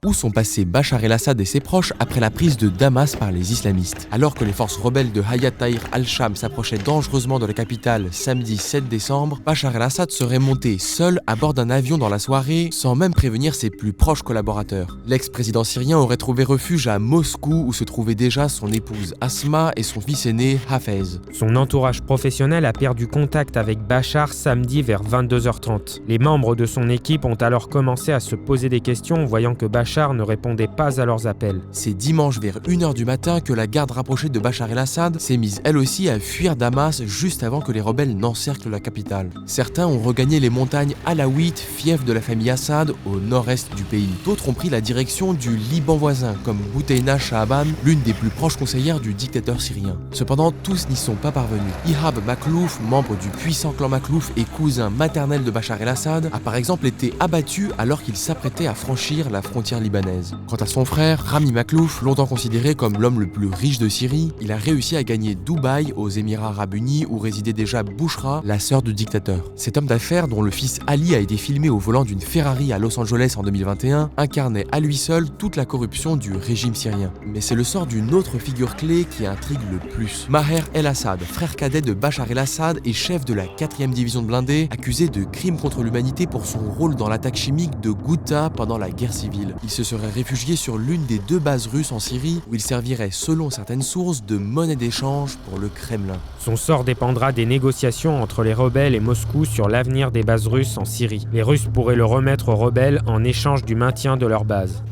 Où sont passés Bachar el-Assad et ses proches après la prise de Damas par les islamistes? Alors que les forces rebelles de Hayat Tahrir al-Sham s'approchaient dangereusement de la capitale samedi 7 décembre, Bachar el-Assad serait monté seul à bord d'un avion dans la soirée sans même prévenir ses plus proches collaborateurs. L'ex-président syrien aurait trouvé refuge à Moscou où se trouvaient déjà son épouse Asma et son fils aîné Hafez. Son entourage professionnel a perdu contact avec Bachar samedi vers 22h30. Les membres de son équipe ont alors commencé à se poser des questions voyant que Bachar ne répondait pas à leurs appels. C'est dimanche vers 1h du matin que la garde rapprochée de Bachar el-Assad s'est mise elle aussi à fuir Damas juste avant que les rebelles n'encerclent la capitale. Certains ont regagné les montagnes alaouites, fief de la famille Assad, au nord-est du pays. D'autres ont pris la direction du Liban voisin, comme Bouteina Shahaban, l'une des plus proches conseillères du dictateur syrien. Cependant, tous n'y sont pas parvenus. Ihab Maklouf, membre du puissant clan Maklouf et cousin maternel de Bachar el-Assad, a par exemple été abattu alors qu'il s'apprêtait à franchir la frontière libanaise. Quant à son frère, Rami Maklouf, longtemps considéré comme l'homme le plus riche de Syrie, il a réussi à gagner Dubaï aux Émirats Arabes Unis où résidait déjà Bouchra, la sœur du dictateur. Cet homme d'affaires, dont le fils Ali a été filmé au volant d'une Ferrari à Los Angeles en 2021, incarnait à lui seul toute la corruption du régime syrien. Mais c'est le sort d'une autre figure clé qui intrigue le plus. Maher el-Assad, frère cadet de Bachar el-Assad et chef de la 4e division de blindés, accusé de crimes contre l'humanité pour son rôle dans l'attaque chimique de Ghouta pendant la guerre civile. Il se serait réfugié sur l'une des 2 bases russes en Syrie où il servirait, selon certaines sources, de monnaie d'échange pour le Kremlin. Son sort dépendra des négociations entre les rebelles et Moscou sur l'avenir des bases russes en Syrie. Les Russes pourraient le remettre aux rebelles en échange du maintien de leurs bases.